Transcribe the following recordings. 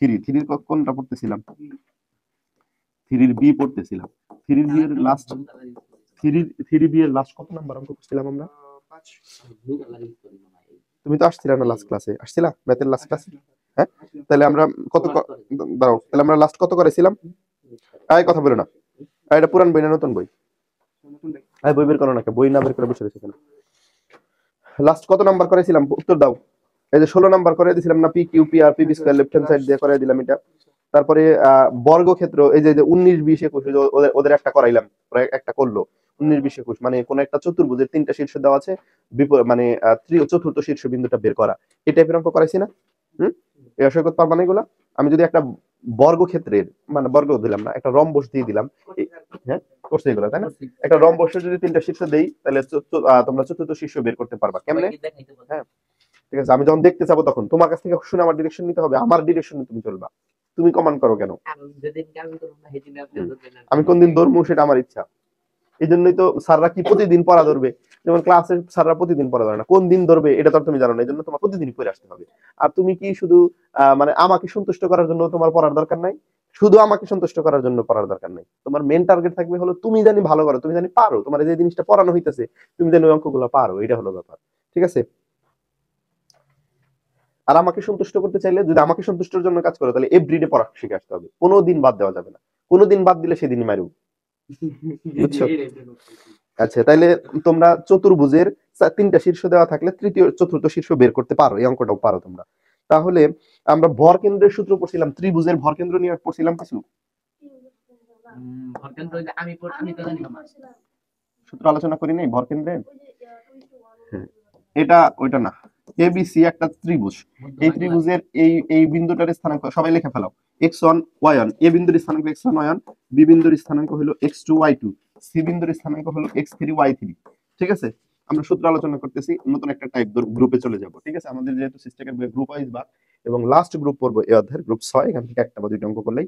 থ্রির কোনটা পড়তেছিলাম? থ্রির বি পড়তেছিলাম। থ্রির বি এর লাস্ট থ্রি বি এর লাস্ট কত নাম্বার অঙ্ক করছিলাম আমরা? তুমি তো আসছিলা না লাস্ট ক্লাসে? আসছিলা ম্যাথের লাস্ট ক্লাসে? হ্যাঁ, তাহলে আমরা কত দাঁড়াও, তাহলে আমরা লাস্ট কত করেছিলাম? এই কথা বলো না, এটা পুরান বই না নতুন বই? এই বই বের করো না, বই না বের করে বসে রয়েছে কেন? লাস্ট কত নাম্বার করেছিলাম উত্তর দাও। এই যে 16 নাম্বার করে দিয়েছিলাম না? P Q P R P B square left hand side দিয়ে করে দিলাম এটা। তারপরে বর্গক্ষেত্র, এই যে 19 20 21 ওদের একটা করাইলাম, একটা করলো 19 20 21, মানে কোন একটা চতুর্ভুজের তিনটা শীর্ষ দেওয়া আছে, মানে চতুর্থ শীর্ষ বিন্দুটা বের করা, এই টাইপের অঙ্ক করাইছি না? এই অঙ্ক করতে পারবা না এগুলা? আমি যদি একটা বর্গক্ষেত্রের, মানে বর্গ দিলাম না, একটা রম্বস দিয়ে দিলাম, হ্যাঁ করছে এগুলো, তাই না? একটা রম্বসের যদি তিনটা শীর্ষ দেই, তাহলে তোমরা চতুর্থ শীর্ষ বের করতে পারবা কেমনে? হ্যাঁ, ঠিক আছে। আমি যখন দেখতে যাবো তখন তোমার কাছ থেকে শুনে আমার ডিরেকশন নিতে হবে, আমার ডিরেকশনে তুমি চলবা। তুমি কমান্ড করো কেন? আমি কোন দিন ধরবো সেটা আমার ইচ্ছা। এই জন্যই তো স্যাররা কি প্রতিদিন পড়া ধরবে, যেমন ক্লাসে স্যাররা প্রতিদিন পড়া ধরে না, কোন দিন ধরবে এটা তো তুমি জানো না, এই জন্য তোমার প্রতিদিনই পড়ে আসতে হবে। আর তুমি কি শুধু মানে আমাকে সন্তুষ্ট করার জন্য তোমার পড়ার দরকার নাই, শুধু আমাকে সন্তুষ্ট করার জন্য পড়ার দরকার নাই। তোমার মেন টার্গেট থাকবে হলো তুমি জানি ভালো করো, তুমি জানি পারো, তোমার যে জিনিসটা পড়ানো হইতেছে তুমি জানি ওই অঙ্কগুলো পারো, এটা হলো ব্যাপার। ঠিক আছে? আর আমাকে সন্তুষ্ট করতে চাইলে, যদি আমাকে সন্তুষ্টের জন্য কাজ করো, তাহলে এভরিডে পড়া শিখে আসতে হবে, কোনোদিন বাদ দেওয়া যাবে না। কোনোদিন বাদ দিলে সেদিনই মারু, বুঝছো? আচ্ছা, তাইলে তোমরা চতুর্ভুজের তিনটা শীর্ষ দেওয়া থাকলে তৃতীয় চতুর্থ শীর্ষ বের করতে পারো, এই অঙ্কটাও পারো তোমরা। তাহলে আমরা ভর কেন্দ্রের সূত্র পড়ছিলাম, ত্রিভুজের ভর কেন্দ্র নিয়ে পড়ছিলাম কিছু সূত্র আলোচনা করি নাই ভর কেন্দ্রের। এটা ওইটা না, এবিসি একটা ত্রিভুজ, এই ত্রিভুজের এই বিন্দুটার স্থানাঙ্ক সবাই লিখে ফেলাও, x1 y1, এ বিন্দুর স্থানাঙ্ক x1 y1, বি বিন্দুর স্থানাঙ্ক হলো x2 y2, সি বিন্দুর স্থানাঙ্ক হলো x3 y3। ঠিক আছে? আমরা সূত্র আলোচনা করতেছি, নতুন একটা টাইপ গ্রুপে চলে যাব। ঠিক আছে? আমাদের যেহেতু সিস্টেমের গ্রুপ ওয়াইজ বা, এবং লাস্ট গ্রুপ পড়বো এই অধ্যায়ের গ্রুপ 6, এখান থেকে একটা বা দুইটা অঙ্ক করলেই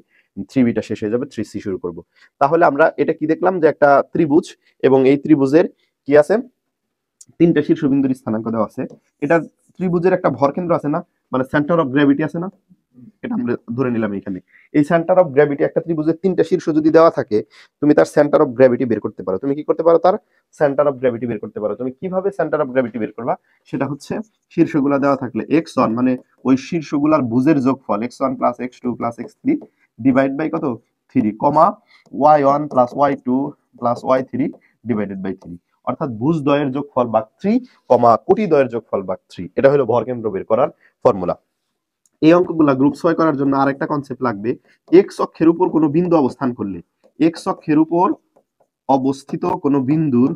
3b টা শেষ হয়ে যাবে, 3c শুরু করব। তাহলে আমরা এটা কি দেখলাম, যে একটা ত্রিভুজ, এবং এই ত্রিভুজের কি আছে, তিনটা শীর্ষবিন্দুর স্থানাঙ্ক দেওয়া আছে। এটা ত্রিভুজের একটা ভরকেন্দ্র আছে না, মানে সেন্টার অফ গ্র্যাভিটি আছে না, এটা আমরা ধরে নিলাম এখানে। এই সেন্টার অফ গ্র্যাভিটি একটা ত্রিভুজের তিনটা শীর্ষ যদি দেওয়া থাকে, তুমি তার সেন্টার অফ গ্র্যাভিটি বের করতে পারো। তুমি কি করতে পারো? তার সেন্টার অফ গ্র্যাভিটি বের করতে পারো। তুমি কিভাবে সেন্টার অফ গ্র্যাভিটি বের করবা? সেটা হচ্ছে শীর্ষগুলা দেওয়া থাকলে x1, মানে ওই শীর্ষগুলার ভুজের যোগফল x1 plus x2 plus x3 divide by কত 3, comma y1 plus y2 plus y3 divided by 3, অর্থাৎ ভুজ দ্বয়ের যোগফল ভাগ 3, কমা কোটি দ্বয়ের যোগফল ভাগ 3। এটা হলো ভরকেন্দ্র বের করার ফর্মুলা। এই অঙ্কগুলা গ্রুপ 6 করার জন্য আরেকটা কনসেপ্ট লাগবে, এক্স অক্ষের উপর কোনো বিন্দু অবস্থান করলে, এক্স অক্ষের উপর অবস্থিত কোনো বিন্দুর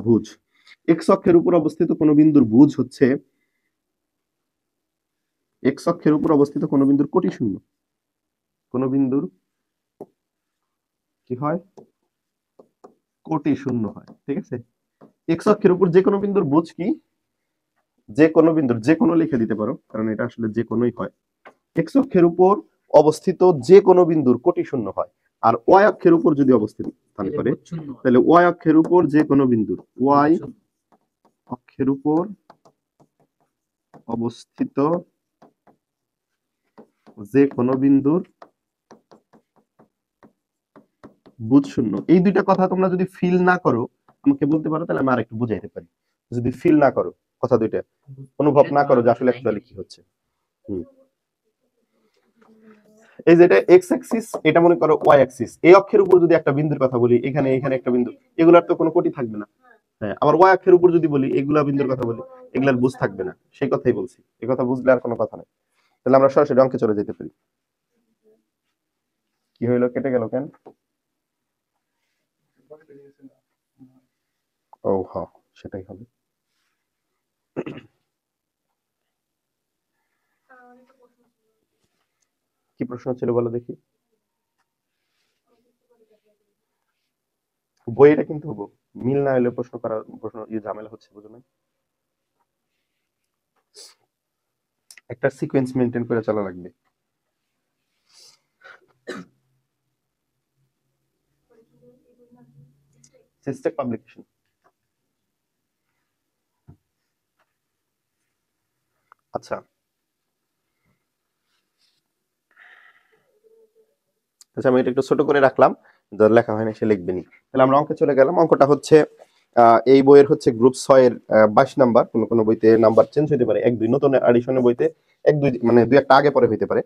ভুজ, এক্স অক্ষের উপর অবস্থিত কোনো বিন্দুর ভুজ হচ্ছে এক্স অক্ষের উপর অবস্থিত কোনো বিন্দুর কোটি শূন্য, কোনো বিন্দুর কি হয়, কোটি শূন্য হয়। ঠিক আছে? এক্স অক্ষের উপর যে কোনো বিন্দুর ভুজ কি, যে কোনো বিন্দুর, যে কোনো লিখে দিতে পারো, কারণ এটা আসলে যে কোনোই হয়, এক্স অক্ষের উপর অবস্থিত যে কোনো বিন্দুর কোটি শূন্য হয়। আর ওয়াই অক্ষের উপর যদি অবস্থান করে, তাহলে ওয়াই অক্ষের উপর যে কোনো বিন্দুর, ওয়াই অক্ষের উপর অবস্থিত যে কোনো বিন্দুর বুঝ শূন্য। এই দুইটা কথা তোমরা যদি ফিল না করো, আমাকে বলতে পারো, তাহলে আমি আর একটু বুঝাইতে পারি। যদি ফিল না করো, কথা দুইটা অনুভব না করো যে আসলে অ্যাকচুয়ালি কি হচ্ছে। এই যেটা এক্স অ্যাক্সিস, এটা মনে করো ওয়াই অ্যাক্সিস। এই অক্ষের উপর যদি একটা বিন্দুর কথা বলি, এখানে একটা বিন্দু, এগুলার তো কোনো কোটি থাকবে না। হ্যাঁ, আবার ওয়াই অক্ষের উপর যদি বলি, এগুলা বিন্দুর কথা বলি, এগুলার বুঝ থাকবে না। সেই কথাই বলছি, এই কথা বুঝলে আর কোনো কথা নাই। তাহলে আমরা সরাসরি অঙ্কে চলে যেতে পারি। কি হইলো, কেটে গেল কেন? ও হ্যাঁ, সেটাই হবে। কি প্রশ্ন ছিল বলো দেখি? বইটা কিন্তু মিল না হলে প্রশ্ন ঝামেলা হচ্ছে, বুঝো না? একটা সিকোয়েন্স মেনটেন করে চলা লাগবে। সিস্টেম পাবলিকেশন আচ্ছা আচ্ছা, আমি এটা একটু ছোট করে রাখলাম, যার লেখা হয় না সে লিখবেনি। তাহলে আমরা অঙ্কে চলে গেলাম। অঙ্কটা হচ্ছে এই বইয়ের হচ্ছে গ্রুপ 6 এর 22 নাম্বার। কোন কোন বইতে নাম্বার চেঞ্জ হতে পারে, 1 2 নতুন এডিশনের বইতে 1 2 মানে দুই একটা আগে পরে হতে পারে।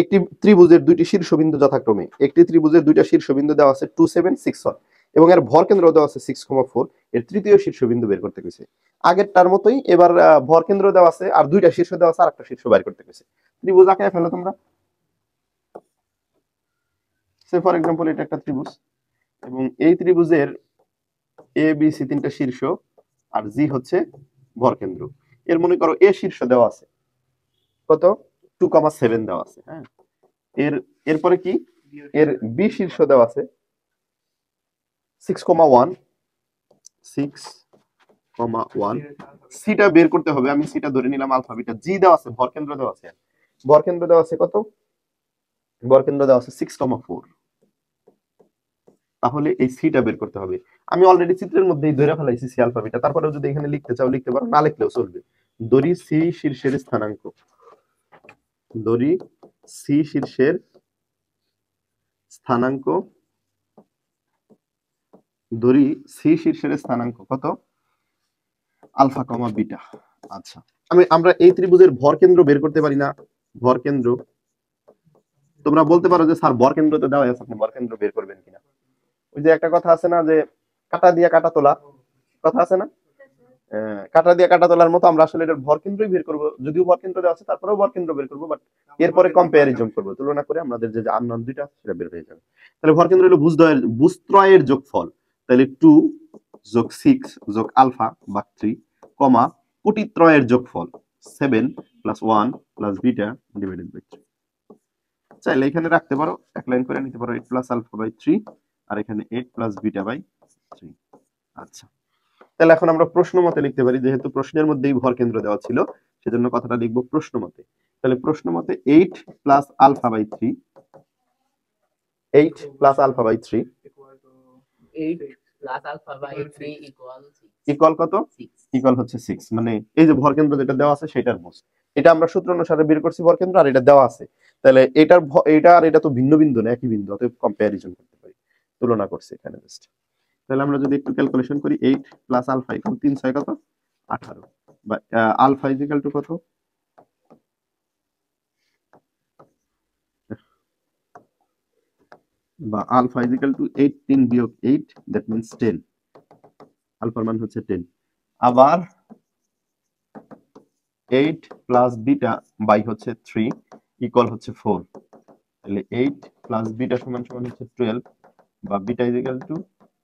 একটি ত্রিভুজের দুইটি শীর্ষবিন্দু যথাক্রমে, একটি ত্রিভুজের দুইটা শীর্ষবিন্দু দেওয়া আছে 2 7 6 1 এবং এর ভর কেন্দ্র দেওয়া আছে 6,4। এর তৃতীয় শীর্ষবিন্দু বের করতে গেছে। আগেরটার মতোই এবার ভর কেন্দ্র দেওয়া আছে আর দুইটা শীর্ষ দেওয়া আছে আর একটা শীর্ষ বের করতে গেছে। ত্রিভুজ আঁকায় ফেলো তোমরা। সে ফর এক্সাম্পল এটা একটা ত্রিভুজ এবং এই ত্রিভুজের এ বি সি তিনটা শীর্ষ আর জি হচ্ছে ভর কেন্দ্র। এর মনে করো এ শীর্ষ দেওয়া আছে কত 2,7 দেওয়া আছে। হ্যাঁ, এরপরে কি এর বি শীর্ষ দেওয়া আছে 6,1 6,1। সিটা বের করতে হবে, আমি সিটা ধরে নিলাম আলফা বিটা। জি দেওয়া আছে, ভর কেন্দ্র দেওয়া আছে, ভর কেন্দ্র দেওয়া আছে কত, ভর কেন্দ্র দেওয়া আছে 6,4। তাহলে এই সিটা বের করতে হবে। আমি অলরেডি চিত্রের মধ্যেই ধরে ফেলাইছি সি আলফা বিটা, তারপরেও যদি এখানে লিখতে চাও লিখতে পারো, না লিখলেও চলবে। দড়ি সি শীর্ষের স্থানাঙ্ক, দড়ি সি শীর্ষের স্থানাঙ্ক, দড়ি সি শীর্ষের স্থানাঙ্ক কত, আলফা কমা বিটা। আচ্ছা, আমরা এই ত্রিভুজের ভর কেন্দ্র বের করতে পারি না? ভর কেন্দ্র তোমরা বলতে পারো যে স্যার ভর কেন্দ্র তো দেওয়া আছে, আপনি ভর কেন্দ্র বের করবেন কিনা? ওই যে একটা কথা আছে না যে কাটা দিয়ে কাটা তোলা, কথা আছে না, কাটা দিয়ে কাটা তোলার মতো আমরা আসলে এটার ভর কেন্দ্রই বের করব। যদিও ভর কেন্দ্র দেওয়া আছে তারপরেও ভর কেন্দ্র বের করব, বাট এরপরে কম্পারিজন করব, তুলনা করে আমাদের যে আননোন দুইটা সেটা বের হয়ে যাবে। তাহলে ভর কেন্দ্র হলো ভুজত্রয়ের যোগফল। তাহলে 2 যোগ 6 যোগ আলফা বা 3 কমা কোটিত্রয়ের যোগফল 7 plus 1 plus beta divided by 3। চাইলে এখানে রাখতে পারো, এক লাইন করে নিতে পারো 8 প্লাস আলফা বাই 3 আর এখানে 8 প্লাস বিটা বাই 3। আচ্ছা, তাহলে এখন আমরা প্রশ্ন মতে লিখতে পারি, যেহেতু প্রশ্নের মধ্যেই ভর কেন্দ্র দেওয়া ছিল সেজন্য কথাটা লিখবো প্রশ্ন মতে। তাহলে প্রশ্ন মতে 8 plus alpha by 3, 8 plus alpha by 3 equal কত, ইকুয়াল হচ্ছে 6। মানে এই যে ভর কেন্দ্র যেটা দেওয়া আছে সেটার ভর, এটা আমরা সূত্র অনুসারে বের করছি ভর কেন্দ্র, আর এটা দেওয়া আছে। তাহলে এটা আর এটা তো ভিন্ন বিন্দু না, একই বিন্দু, অতএব কম্পারিজন করতে পারি, তুলনা করছি এখানে জাস্ট। তাহলে আমরা যদি একটু ক্যালকুলেশন করি, 8 প্লাস আলফা ইকুয়াল 3 6 কত 18, বা আলফা ইজ ইকুয়াল টু কত, বা আলফা ইজ ইকুয়াল টু 8 3 বিয়োগ 8 দ্যাট মিন্স 10। আলফার মান হচ্ছে 10। আবার 8 প্লাস বিটা বাই হচ্ছে 3 ইকুয়াল হচ্ছে 4। তাহলে 8 প্লাস বিটা সমান সমান হচ্ছে 12, বা beta is equal to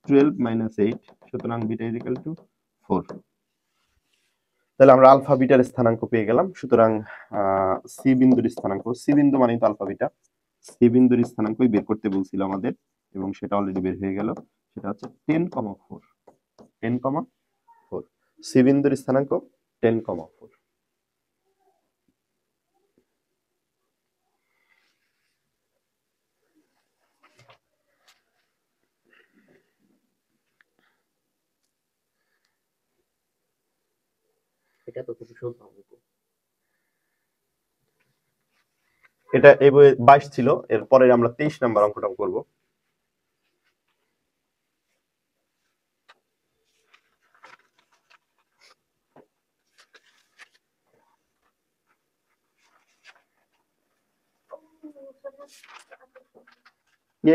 12 minus 8, সুতরাং বিটা ইজ ইকুয়াল টু 4। তাহলে আমরা আলফা বিটার স্থানাঙ্ক পেয়ে গেলাম। সুতরাং সি বিন্দুর স্থানাঙ্ক, সি বিন্দু মানে তো আলফা বিটা, সি বিন্দুর স্থানাঙ্কই বের করতে বলছিল আমাদের এবং সেটা অলরেডি বের হয়ে গেল। সেটা হচ্ছে 10,4, 10,4। সি বিন্দুর স্থানাঙ্ক 10,4। এটা তো খুব সহজ অঙ্ক। এটা এই বইয়ে 22 ছিল, এরপরে আমরা 23 নাম্বার অঙ্কটা করব।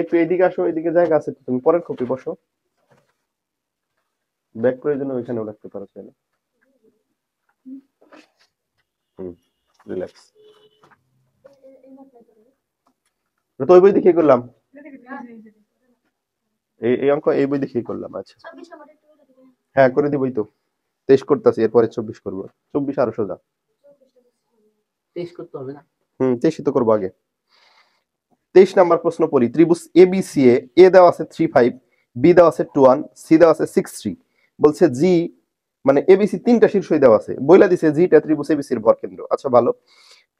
একটু এদিকে আসো, এদিকে জায়গা আছে, তুমি পরের কপি বসো, ব্যাক প্রয়োজনে ওইখানেও রাখতে পারো চাইলে। রিল্যাক্স। তো ওই বই দেখে করলাম, এই অঙ্ক এই বই দেখেই করলাম। আচ্ছা হ্যাঁ করে দিবই তো, 23 করতেছি, এরপরে 24 করবো। 24 আরো সোজা, 23 করতে হবে না? 23 তো করবো আগে। 23 নাম্বার প্রশ্ন পড়ি। ত্রিভুজ এবিসি এ দেওয়া আছে 3 5, বি দেওয়া আছে 2 1, সি দেওয়া আছে 6 3। বলছে জি মানে এবিসি তিনটা শীর্ষই দেওয়া আছে, বইলা দিছে জিটা ত্রিভুজ এবিসি এর ভর কেন্দ্র। আচ্ছা ভালো,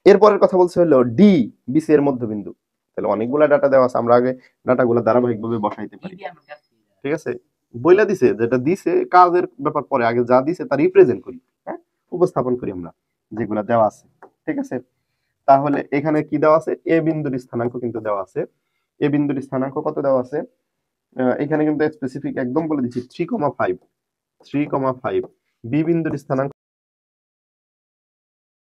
এরপরের কথা বলছে হলো ডি বিসি এর মধ্যবিন্দু। তাহলে অনেকগুলা ডাটা দেওয়া আছে, আমরা আগে ডাটাগুলো ধারাবাহিকভাবে বসাইতে পারি। ঠিক আছে, বইলা দিছে যেটা দিছে কাজের ব্যাপার পরে, আগে যা দিছে তা রিপ্রেজেন্ট করি, হ্যাঁ উপস্থাপন করি আমরা। যেগুলা দেওয়া আছে, ঠিক আছে। তাহলে এখানে কি দেওয়া আছে, এ বিন্দুর স্থানাঙ্ক কিন্তু দেওয়া আছে। এ বিন্দুর স্থানাঙ্ক কত দেওয়া আছে, এখানে কিন্তু স্পেসিফিক একদম বলে দিচ্ছি 3,5, 3,5। বি বিন্দুর স্থানাঙ্ক